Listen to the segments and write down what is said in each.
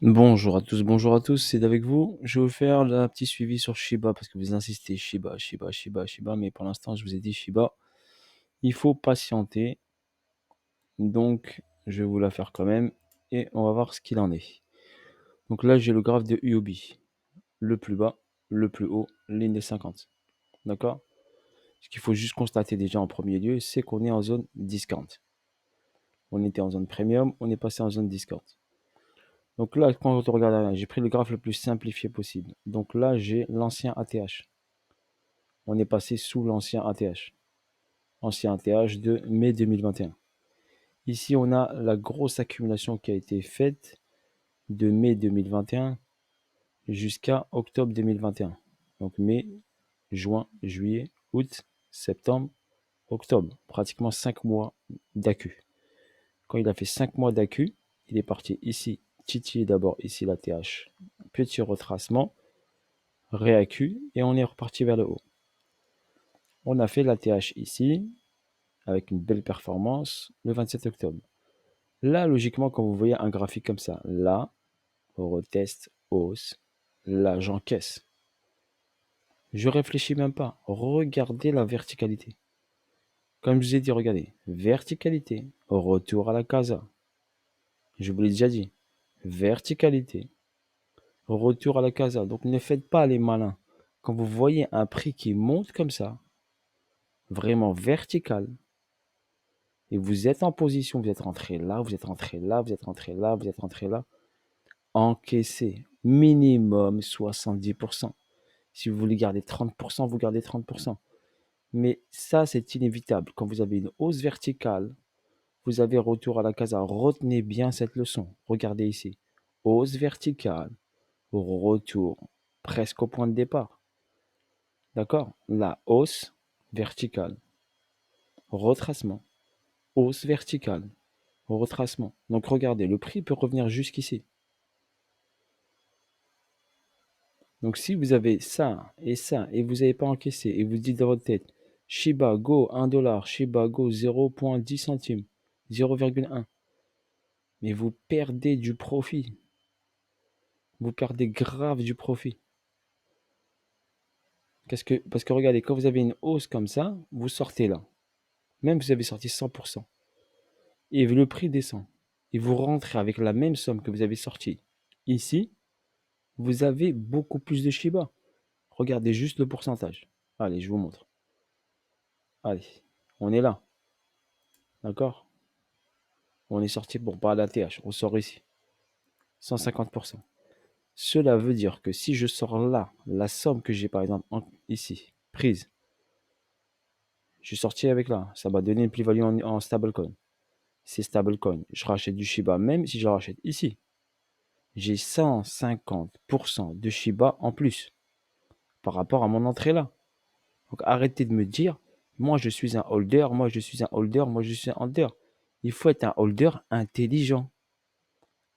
Bonjour à tous, c'est avec vous. Je vais vous faire un petit suivi sur Shiba parce que vous insistez Shiba, Shiba, Shiba, Shiba, mais pour l'instant, je vous ai dit Shiba. Il faut patienter, donc je vais vous la faire quand même et on va voir ce qu'il en est. Donc là, j'ai le graphe de UOB, le plus bas, le plus haut, ligne des 50. D'accord? Ce qu'il faut juste constater déjà en premier lieu, c'est qu'on est en zone discount. On était en zone premium, on est passé en zone discount. Donc là, quand on regarde, j'ai pris le graphe le plus simplifié possible. Donc là, j'ai l'ancien ATH. On est passé sous l'ancien ATH. Ancien ATH de mai 2021. Ici, on a la grosse accumulation qui a été faite de mai 2021 jusqu'à octobre 2021. Donc mai, juin, juillet, août, septembre, octobre. Pratiquement 5 mois d'accu. Quand il a fait 5 mois d'accu, il est parti ici, titiller d'abord ici la TH. Petit retracement, réaccu, et on est reparti vers le haut. On a fait la TH ici, avec une belle performance, le 27 octobre. Là, logiquement, quand vous voyez un graphique comme ça, là, retest, hausse, là, j'encaisse. Je réfléchis même pas. Regardez la verticalité. Comme je vous ai dit, regardez. Verticalité. Retour à la casa. Je vous l'ai déjà dit. Verticalité. Retour à la casa. Donc ne faites pas les malins. Quand vous voyez un prix qui monte comme ça, vraiment vertical, et vous êtes en position, vous êtes rentré là, vous êtes rentré là, vous êtes rentré là, vous êtes rentré là, encaissez minimum 70%. Si vous voulez garder 30%, vous gardez 30%. Mais ça, c'est inévitable. Quand vous avez une hausse verticale, vous avez retour à la casa. Retenez bien cette leçon. Regardez ici. Hausse verticale, retour presque au point de départ. D'accord? La hausse verticale, retracement, hausse verticale, retracement. Donc regardez, le prix peut revenir jusqu'ici. Donc si vous avez ça, et vous n'avez pas encaissé, et vous dites dans votre tête, Shiba Go 1 $, Shiba Go 0,10 centimes, 0,1, mais vous perdez du profit. Vous perdez grave du profit. Parce que regardez, quand vous avez une hausse comme ça, vous sortez là. Même si vous avez sorti 100%. Et le prix descend. Et vous rentrez avec la même somme que vous avez sortie ici, vous avez beaucoup plus de Shiba. Regardez juste le pourcentage. Allez, je vous montre. Allez, on est là. D'accord? On est sorti pour pas la TH. On sort ici. 150%. Cela veut dire que si je sors là, la somme que j'ai par exemple ici, prise, je suis sorti avec là, ça m'a donné une plus-value en stablecoin. C'est stablecoin. Je rachète du Shiba, même si je rachète ici. J'ai 150% de Shiba en plus par rapport à mon entrée là. Donc arrêtez de me dire, moi je suis un holder, moi je suis un holder, moi je suis un holder. Il faut être un holder intelligent.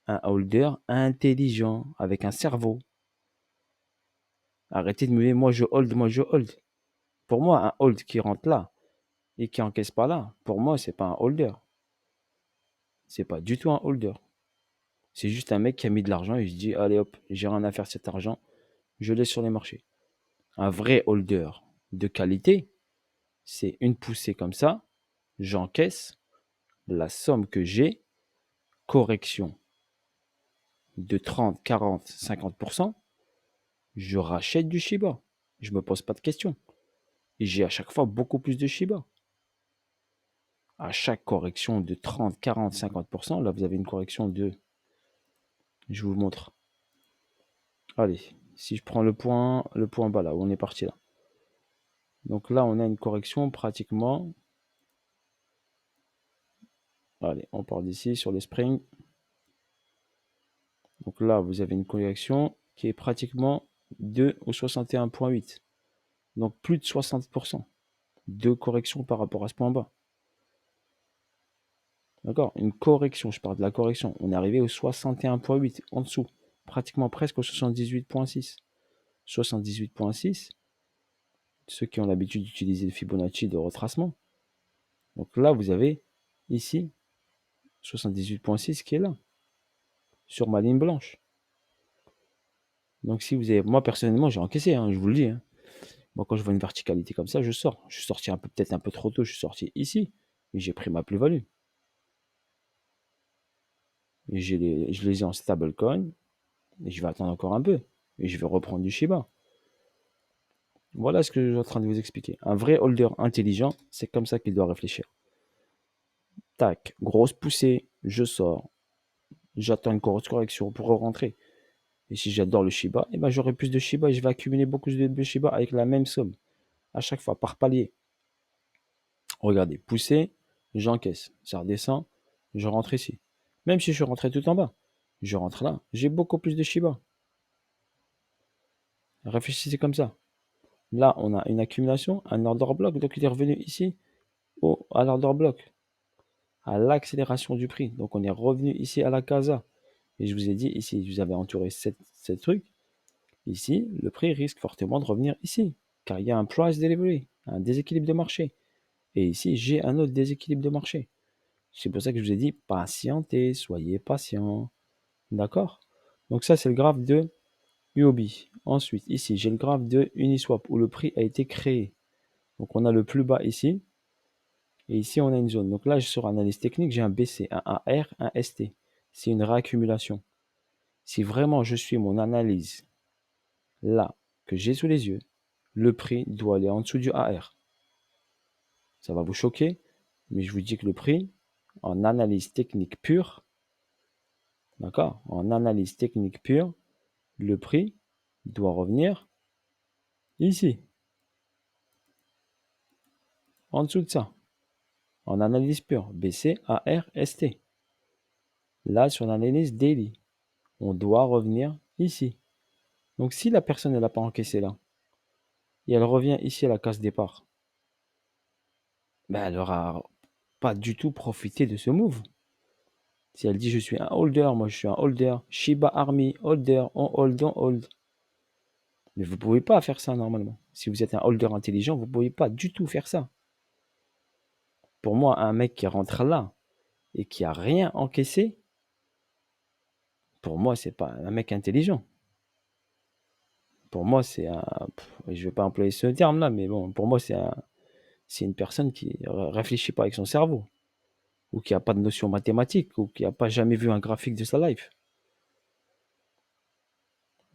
Un holder intelligent, avec un cerveau. Arrêtez de me dire, moi je hold, moi je hold. Pour moi, un hold qui rentre là et qui encaisse pas là, pour moi, c'est pas un holder. C'est pas du tout un holder. C'est juste un mec qui a mis de l'argent et il se dit, allez hop, j'ai rien à faire cet argent, je laisse sur les marchés. Un vrai holder de qualité, c'est une poussée comme ça, j'encaisse la somme que j'ai, correction de 30, 40, 50%, je rachète du Shiba. Je me pose pas de questions. Et j'ai à chaque fois beaucoup plus de Shiba. À chaque correction de 30, 40, 50%, là vous avez une correction de, je vous montre. Allez, si je prends le point bas là, où on est parti là. Donc là, on a une correction pratiquement. Allez, on part d'ici sur les springs. Donc là, vous avez une correction qui est pratiquement 2 au 61,8. Donc plus de 60% de correction par rapport à ce point bas. D'accord? Une correction, je parle de la correction. On est arrivé au 61,8 en dessous, pratiquement presque au 78,6. 78,6, ceux qui ont l'habitude d'utiliser le Fibonacci de retracement. Donc là, vous avez ici 78,6 qui est là, sur ma ligne blanche. Donc, si vous avez... Moi, personnellement, j'ai encaissé, hein, je vous le dis. Hein. Moi, quand je vois une verticalité comme ça, je sors. Je suis sorti peut-être un peu trop tôt, je suis sorti ici. Mais j'ai pris ma plus-value. Et je les ai en stablecoin. Et je vais attendre encore un peu. Et je vais reprendre du Shiba. Voilà ce que je suis en train de vous expliquer. Un vrai holder intelligent, c'est comme ça qu'il doit réfléchir. Tac, grosse poussée, je sors. J'attends une grosse correction pour rentrer. Et si j'adore le Shiba, eh ben j'aurai plus de Shiba et je vais accumuler beaucoup de Shiba avec la même somme. À chaque fois, par palier. Regardez, poussée, j'encaisse. Ça redescend, je rentre ici. Même si je suis rentré tout en bas, je rentre là. J'ai beaucoup plus de Shiba. Réfléchissez comme ça. Là, on a une accumulation, un order block, donc il est revenu ici à l'order block, à l'accélération du prix. Donc on est revenu ici à la casa. Et je vous ai dit ici, je vous avais entouré cette truc. Ici, le prix risque fortement de revenir ici, car il y a un price delivery, un déséquilibre de marché. Et ici, j'ai un autre déséquilibre de marché. C'est pour ça que je vous ai dit patientez, soyez patient. D'accord? Donc ça, c'est le graphe de UOB. Ensuite, ici, j'ai le graphe de Uniswap où le prix a été créé. Donc on a le plus bas ici. Et ici, on a une zone. Donc là, sur analyse technique, j'ai un BC, un AR, un ST. C'est une réaccumulation. Si vraiment je suis mon analyse là que j'ai sous les yeux, le prix doit aller en dessous du AR. Ça va vous choquer, mais je vous dis que le prix, en analyse technique pure, d'accord, en analyse technique pure, le prix doit revenir ici, en dessous de ça, en analyse pure, BC, AR, ST. Là, sur l'analyse daily, on doit revenir ici. Donc, si la personne n'a pas encaissé là, et elle revient ici à la case départ, ben, elle n'aura pas du tout profité de ce move. Si elle dit je suis un holder, moi je suis un holder, Shiba Army, holder, on hold. Mais vous ne pouvez pas faire ça normalement. Si vous êtes un holder intelligent, vous ne pouvez pas du tout faire ça. Pour moi, un mec qui rentre là et qui a rien encaissé, pour moi, c'est pas un mec intelligent. Pour moi, c'est un. Je vais pas employer ce terme-là, mais bon, pour moi, c'est une personne qui réfléchit pas avec son cerveau, ou qui a pas de notion mathématique, ou qui a pas jamais vu un graphique de sa life.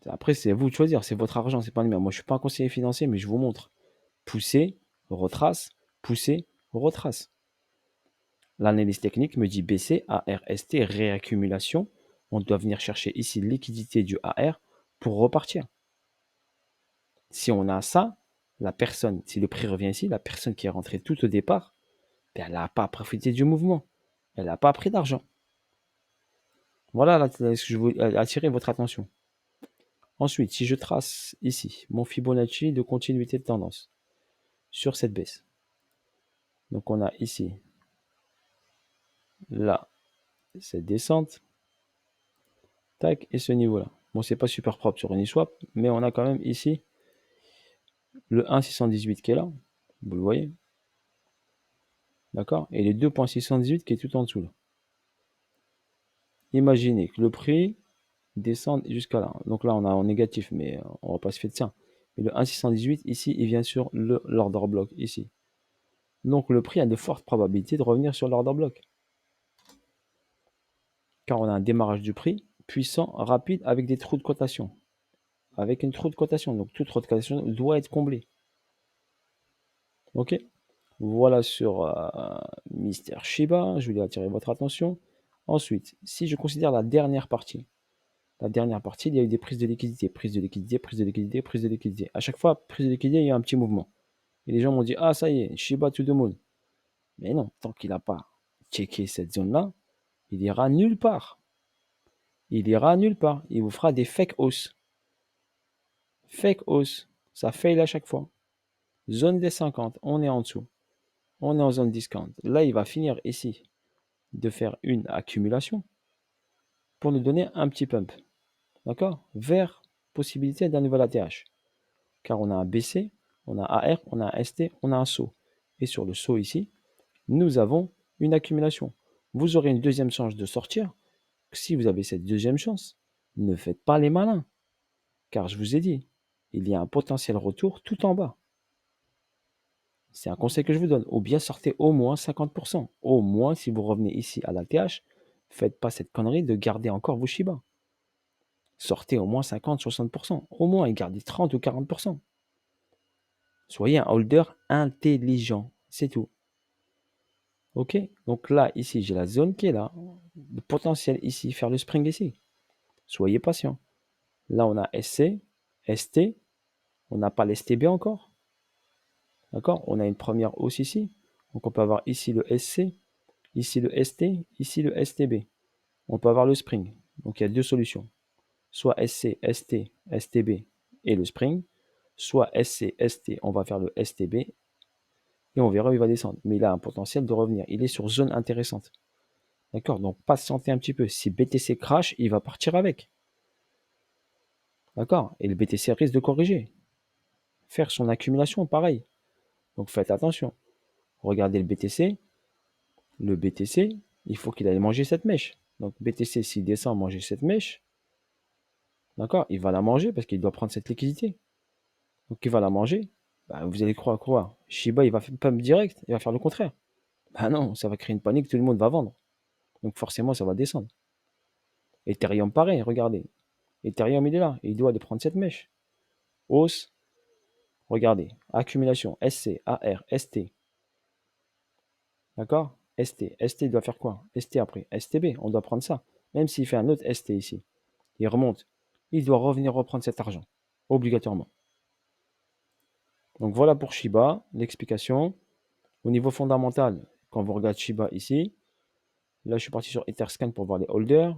Après, c'est à vous de choisir, c'est votre argent, c'est pas le mien. Moi, je suis pas un conseiller financier, mais je vous montre. Pousser, retrace, pousser, retrace. L'analyse technique me dit BC, ARST, réaccumulation. On doit venir chercher ici liquidité du AR pour repartir. Si on a ça, la personne, si le prix revient ici, la personne qui est rentrée tout au départ, ben, elle n'a pas profité du mouvement. Elle n'a pas pris d'argent. Voilà là, ce que je veux attirer votre attention. Ensuite, si je trace ici mon Fibonacci de continuité de tendance sur cette baisse. Donc on a ici, là, cette descente, tac, et ce niveau-là. Bon, c'est pas super propre sur Uniswap, mais on a quand même ici le 1,618 qui est là, vous le voyez, d'accord, et le 2,618 qui est tout en dessous là. Imaginez que le prix descende jusqu'à là. Donc là, on a en négatif, mais on va pas se fier de ça. Et le 1,618 ici, il vient sur l'order block ici. Donc le prix a de fortes probabilités de revenir sur l'order block. Car on a un démarrage du prix puissant, rapide, avec des trous de cotation. Avec une trou de cotation. Donc toute trou de cotation doit être comblée. Ok. Voilà sur Mister Shiba. Je voulais attirer votre attention. Ensuite, si je considère la dernière partie, il y a eu des prises de liquidité, prise de liquidité, prise de liquidité, prise de liquidité. À chaque fois, prise de liquidité, il y a un petit mouvement. Et les gens m'ont dit, ah ça y est, Shiba to the moon. Mais non, tant qu'il n'a pas checké cette zone-là, il ira nulle part. Il ira nulle part. Il vous fera des fake hausses. Fake hausse, ça fail à chaque fois. Zone des 50, on est en dessous. On est en zone discount. Là, il va finir ici de faire une accumulation pour nous donner un petit pump. D'accord? Vers possibilité d'un nouvel ATH. Car on a un BC, on a AR, on a un ST, on a un saut. Et sur le saut ici, nous avons une accumulation. Vous aurez une deuxième chance de sortir. Si vous avez cette deuxième chance, ne faites pas les malins. Car je vous ai dit, il y a un potentiel retour tout en bas. C'est un conseil que je vous donne. Ou bien sortez au moins 50%. Au moins, si vous revenez ici à la TH, faites pas cette connerie de garder encore vos Shiba. Sortez au moins 50-60%. Au moins, et gardez 30 ou 40%. Soyez un holder intelligent. C'est tout. Ok? Donc là, ici, j'ai la zone qui est là. Le potentiel ici, faire le spring ici. Soyez patient. Là, on a SC, ST. On n'a pas l'STB encore. D'accord? On a une première hausse ici. Donc on peut avoir ici le SC, ici le ST, ici le STB. On peut avoir le spring. Donc il y a deux solutions. Soit SC, ST, STB et le spring. Soit SC, ST, on va faire le STB et on verra où il va descendre. Mais il a un potentiel de revenir. Il est sur zone intéressante. D'accord? Donc patientez un petit peu. Si BTC crash, il va partir avec. D'accord? Et le BTC risque de corriger. Faire son accumulation, pareil. Donc faites attention. Regardez le BTC. Le BTC, il faut qu'il aille manger cette mèche. Donc BTC, s'il descend manger cette mèche, d'accord, il va la manger parce qu'il doit prendre cette liquidité. Donc il va la manger. Bah, vous allez croire quoi? Shiba, il va faire pump direct, il va faire le contraire. Bah non, ça va créer une panique, tout le monde va vendre. Donc forcément, ça va descendre. Ethereum, pareil, regardez. Ethereum, il est là, il doit aller prendre cette mèche. Hausse, regardez, accumulation, SC, AR, ST. D'accord? ST. ST, il doit faire quoi? ST après. STB, on doit prendre ça. Même s'il fait un autre ST ici, il remonte. Il doit revenir reprendre cet argent. Obligatoirement. Donc voilà pour Shiba, l'explication. Au niveau fondamental, quand vous regardez Shiba ici, là je suis parti sur Etherscan pour voir les holders.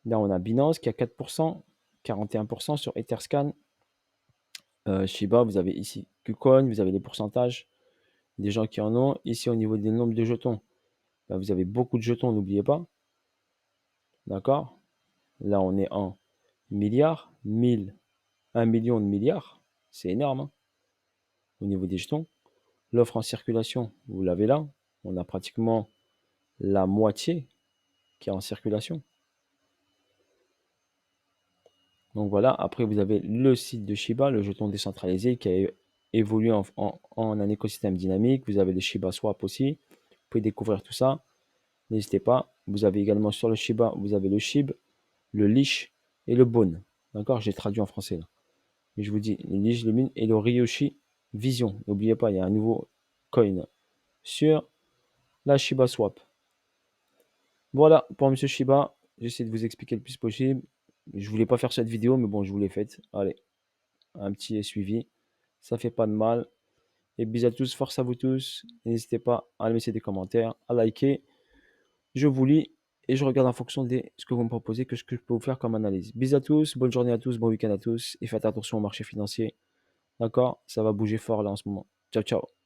Là on a Binance qui a 4%, 41% sur Etherscan. Shiba, vous avez ici KuCoin, vous avez les pourcentages des gens qui en ont. Ici au niveau des nombres de jetons, bah, vous avez beaucoup de jetons, n'oubliez pas. D'accord? Là on est en milliards, 1000, 1 million de milliards. C'est énorme hein, au niveau des jetons. L'offre en circulation, vous l'avez là. On a pratiquement la moitié qui est en circulation. Donc voilà, après vous avez le site de Shiba, le jeton décentralisé qui a évolué en un écosystème dynamique. Vous avez le Shiba Swap aussi. Vous pouvez découvrir tout ça. N'hésitez pas. Vous avez également sur le Shiba, vous avez le SHIB, le Leash et le Bone. D'accord? J'ai traduit en français là. Mais je vous dis, le Leash, le Mine et le Ryoshi Vision. N'oubliez pas, il y a un nouveau coin sur la Shiba Swap. Voilà pour Monsieur Shiba. J'essaie de vous expliquer le plus possible. Je voulais pas faire cette vidéo, mais bon, je vous l'ai faite. Allez, un petit suivi. Ça fait pas de mal. Et bisous à tous, force à vous tous. N'hésitez pas à laisser des commentaires, à liker. Je vous lis et je regarde en fonction de ce que vous me proposez, que ce que je peux vous faire comme analyse. Bisous à tous, bonne journée à tous, bon week-end à tous et faites attention au marché financier. D'accord? Ça va bouger fort là en ce moment. Ciao, ciao.